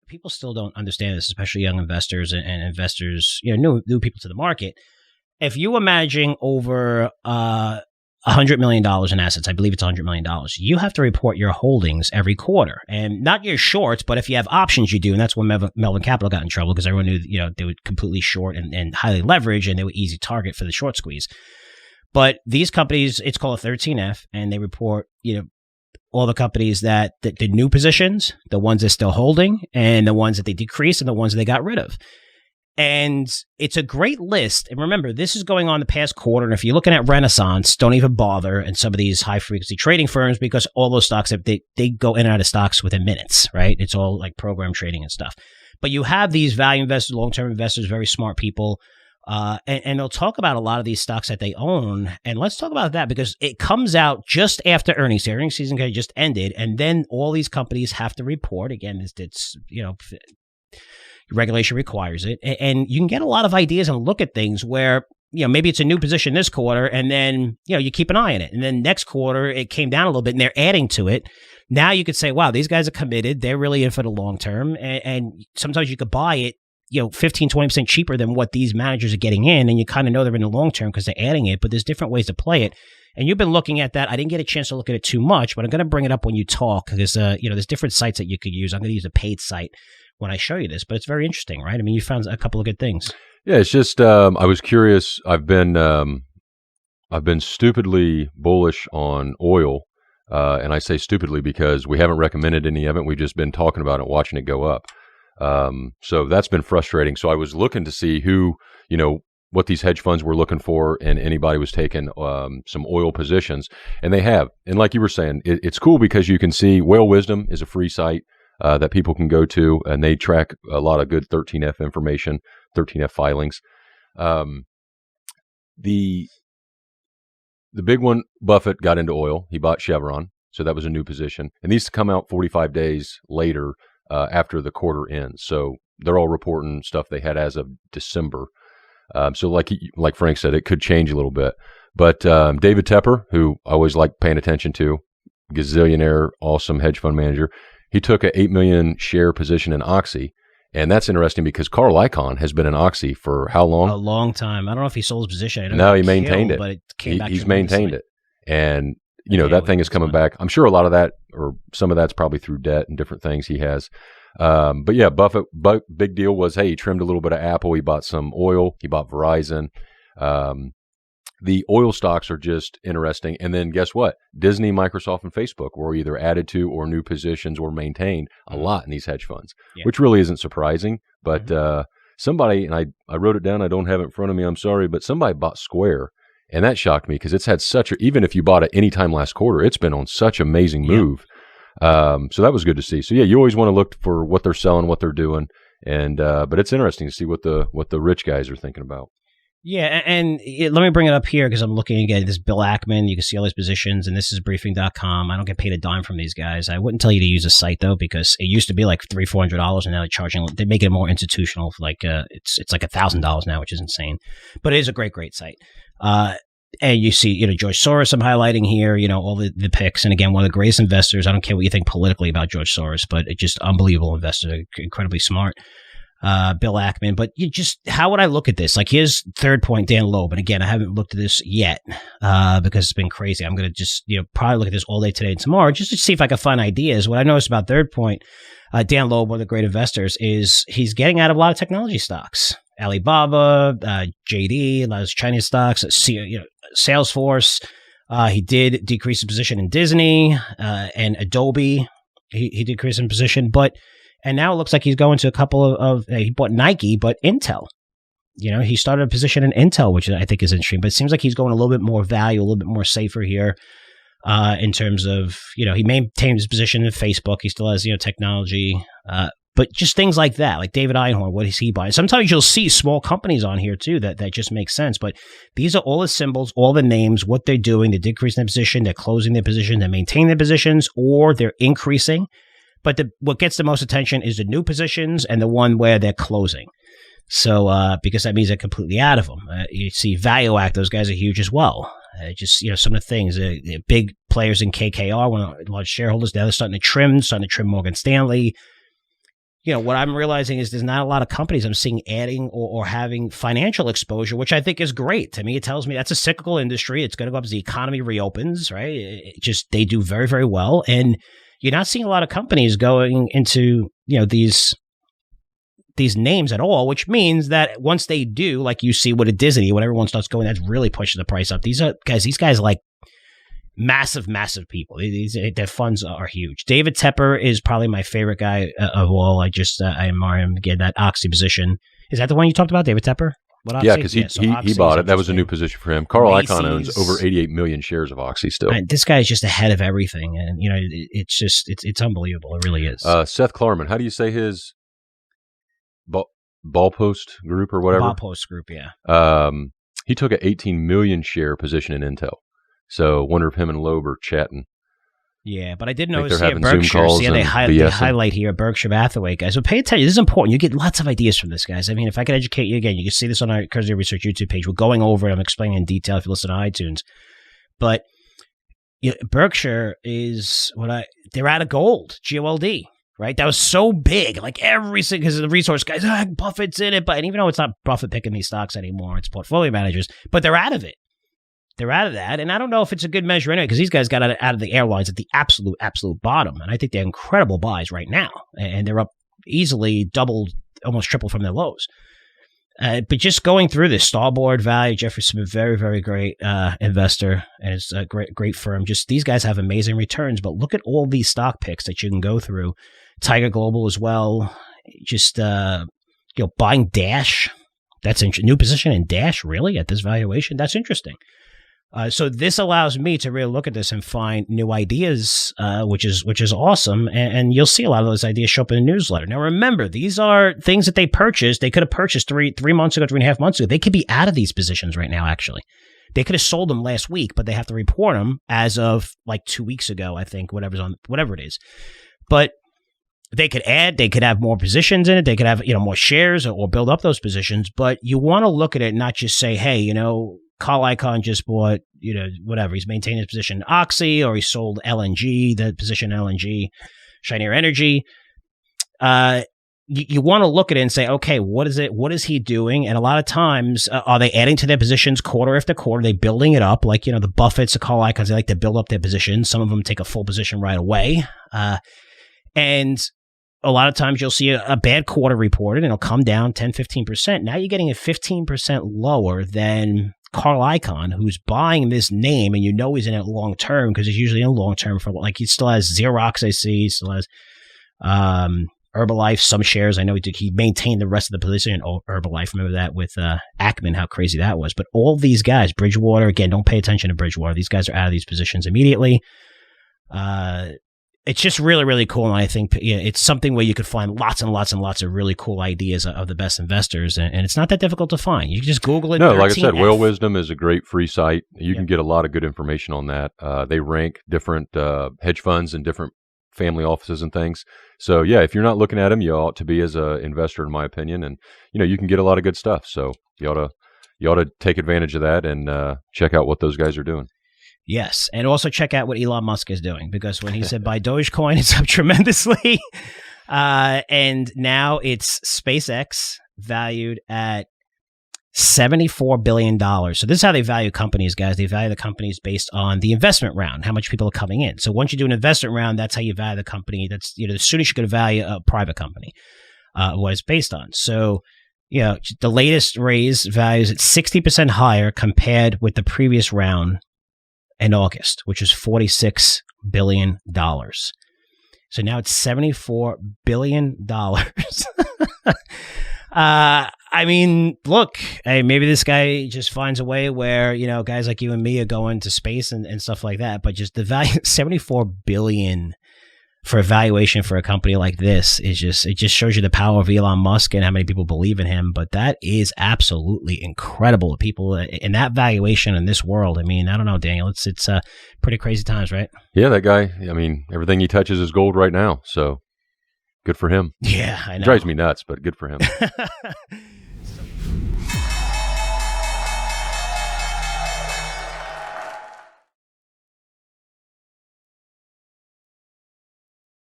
people still don't understand this, especially young investors and investors, new people to the market. If you imagine over $100 million in assets, I believe it's $100 million, you have to report your holdings every quarter. And not your shorts, but if you have options, you do. And that's when Melvin Capital got in trouble, because everyone knew, they were completely short and highly leveraged, and they were easy target for the short squeeze. But these companies, it's called a 13F, and they report, all the companies that the new positions, the ones they're still holding, and the ones that they decreased, and the ones that they got rid of. And it's a great list. And remember, this is going on the past quarter. And if you're looking at Renaissance, don't even bother. And some of these high frequency trading firms, because all those stocks, they go in and out of stocks within minutes, right? It's all like program trading and stuff. But you have these value investors, long-term investors, very smart people. And they'll talk about a lot of these stocks that they own. And let's talk about that, because it comes out just after earnings. The earnings season just ended. And then all these companies have to report. Again, it's regulation requires it. And you can get a lot of ideas and look at things where, maybe it's a new position this quarter, and then, you keep an eye on it. And then next quarter, it came down a little bit and they're adding to it. Now you could say, wow, these guys are committed. They're really in for the long term. And sometimes you could buy it, 15, 20% cheaper than what ththese managers are getting in. And you kind of know they're in the long term because they're adding it, but there's different ways to play it. And you've been looking at that. I didn't get a chance to look at it too much, but I'm going to bring it up when you talk, because, there's different sites that you could use. I'm going to use a paid site when I show you this, but it's very interesting, right? I mean, you found a couple of good things. Yeah, it's just I was curious. I've been stupidly bullish on oil, and I say stupidly because we haven't recommended any of it. We've just been talking about it, watching it go up. So that's been frustrating. So I was looking to see who, what these hedge funds were looking for, and anybody was taking some oil positions, and they have. And like you were saying, it's cool because you can see Whale Wisdom is a free site that people can go to, and they track a lot of good 13F information, 13F filings. The big one, Buffett got into oil. He bought Chevron, so that was a new position. And these come out 45 days later after the quarter ends. So they're all reporting stuff they had as of December. So like Frank said, it could change a little bit. But David Tepper, who I always like paying attention to, gazillionaire, awesome hedge fund manager, he took an 8 million share position in Oxy. And that's interesting because Carl Icahn has been in Oxy for how long? A long time. I don't know if he sold his position. No, he maintained it. But it came back. He's maintained it. And, that thing is coming back. I'm sure a lot of that, or some of that's probably through debt and different things he has. But yeah, Buffett, big deal was, hey, he trimmed a little bit of Apple. He bought some oil. He bought Verizon. The oil stocks are just interesting. And then guess what? Disney, Microsoft, and Facebook were either added to or new positions or maintained a lot in these hedge funds, which really isn't surprising. But somebody, and I wrote it down, I don't have it in front of me, I'm sorry, but somebody bought Square. And that shocked me because it's had even if you bought it any time last quarter, it's been on such amazing move. So that was good to see. So yeah, you always want to look for what they're selling, what they're doing. And but it's interesting to see what the rich guys are thinking about. Yeah, and let me bring it up here because I'm looking again. This is Bill Ackman. You can see all his positions, and this is briefing.com. I don't get paid a dime from these guys. I wouldn't tell you to use a site though, because it used to be like $300-$400, and now they're making it more institutional. Like it's like $1,000 now, which is insane. But it is a great site. And you see, George Soros, I'm highlighting here, all the picks. And again, one of the greatest investors. I don't care what you think politically about George Soros, but it's just unbelievable investor, incredibly smart. Bill Ackman. But how would I look at this? Like, here's third point, Dan Loeb. And again, I haven't looked at this yet because it's been crazy. I'm going to just, probably look at this all day today and tomorrow just to see if I can find ideas. What I noticed about third point, Dan Loeb, one of the great investors, is he's getting out of a lot of technology stocks. Alibaba, JD, a lot of Chinese stocks, Salesforce. He did decrease his position in Disney and Adobe. He decreased in position, and now it looks like he's going to a couple of he bought Nike, but Intel. He started a position in Intel, which I think is interesting, but it seems like he's going a little bit more value, a little bit more safer here in terms of, he maintained his position in Facebook. He still has, technology, but just things like that, like David Einhorn, what is he buying? Sometimes you'll see small companies on here too that just make sense, but these are all the symbols, all the names, what they're doing. They're decreasing their position, they're closing their position, they're maintaining their positions, or they're increasing. But what gets the most attention is the new positions and the one where they're closing. So because that means they're completely out of them. You see Value Act; those guys are huge as well. Some of the things, the big players in KKR, one of the large shareholders, now they're starting to trim Morgan Stanley. what I'm realizing is there's not a lot of companies I'm seeing adding or having financial exposure, which I think is great. To me, it tells me that's a cyclical industry. It's going to go up as the economy reopens, right? They do very, very well. And you're not seeing a lot of companies going into, these names at all, which means that once they do, like you see what a Disney, when everyone starts going, that's really pushing the price up. These guys like massive, massive people. Their funds are huge. David Tepper is probably my favorite guy of all. I admire him. Again, that Oxy position. Is that the one you talked about, David Tepper? Yeah, because he bought it. That was a new position for him. Carl Icahn owns over 88 million shares of Oxy still. This guy is just ahead of everything. And, it's unbelievable. It really is. Seth Klarman, how do you say his Ballpost Group or whatever? Ballpost Group, yeah. He took an 18 million share position in Intel. So wonder if him and Loeb are chatting. Yeah, but I did notice here Berkshire. See, they highlight here Berkshire Hathaway, guys. So pay attention. This is important. You get lots of ideas from this, guys. I mean, if I could educate you again, you can see this on our Curzio Research YouTube page. We're going over it. I'm explaining in detail if you listen to iTunes. But Berkshire is they're out of gold, GOLD, right? That was so big. Like every single, because the resource guys, Buffett's in it. And even though it's not Buffett picking these stocks anymore, it's portfolio managers, but they're out of it. They're out of that, and I don't know if it's a good measure anyway, because these guys got out of the airlines at the absolute bottom, and I think they're incredible buys right now, and they're up easily doubled, almost triple from their lows. But just going through this, Starboard Value, Jeffrey Smith, very, very great investor, and it's a great firm. Just these guys have amazing returns, but look at all these stock picks that you can go through. Tiger Global as well. Just buying Dash. That's a new position in Dash, really, at this valuation. That's interesting. So this allows me to really look at this and find new ideas, which is awesome. And you'll see a lot of those ideas show up in the newsletter. Now, remember, these are things that they purchased. They could have purchased 3 months ago, 3.5 months ago. They could be out of these positions right now, actually. They could have sold them last week, but they have to report them as of like 2 weeks ago, I think, whatever it is. But they could add, they could have more positions in it. They could have, more shares or build up those positions. But you want to look at it, not just say, hey, Carl Icahn just bought, whatever. He's maintained his position in Oxy, or he sold LNG, the position in LNG, Cheniere Energy. You want to look at it and say, okay, what is it? What is he doing? And a lot of times, are they adding to their positions quarter after quarter? Are they building it up? Like, the Buffetts, the Carl Icahns, they like to build up their positions. Some of them take a full position right away. And a lot of times you'll see a bad quarter reported, and it'll come down 10, 15%. Now you're getting it 15% lower than Carl Icahn, who's buying this name, and he's in it long term, because he's usually in long term for, like, he still has Xerox, I see, he still has Herbalife, some shares. I know he maintained the rest of the position in Herbalife. Remember that with Ackman, how crazy that was. But all these guys, Bridgewater, again, don't pay attention to Bridgewater. These guys are out of these positions immediately. It's just really, really cool. And I think it's something where you could find lots and lots and lots of really cool ideas of the best investors. And it's not that difficult to find. You can just Google it. No, like I said, Whale Wisdom is a great free site. You can get a lot of good information on that. They rank different hedge funds and different family offices and things. So, yeah, if you're not looking at them, you ought to be as an investor, in my opinion. And, you can get a lot of good stuff. So you ought to take advantage of that and check out what those guys are doing. Yes, and also check out what Elon Musk is doing, because when he said buy Dogecoin, it's up tremendously. And now it's SpaceX, valued at $74 billion. So this is how they value companies, guys. They value the companies based on the investment round, how much people are coming in. So once you do an investment round, that's how you value the company. That's, as soon as you could value a private company, what it's based on. So, the latest raise values at 60% higher compared with the previous round in August, which is $46 billion. So now it's $74 billion. I mean, look, hey, maybe this guy just finds a way where, guys like you and me are going to space and stuff like that. But just the value, $74 billion for a valuation for a company like this is it just shows you the power of Elon Musk and how many people believe in him. But that is absolutely incredible. People in that valuation in this world. I mean, I don't know, Daniel, it's pretty crazy times, right? Yeah, that guy, I mean, everything he touches is gold right now. So good for him. Yeah, I know. It drives me nuts, but good for him.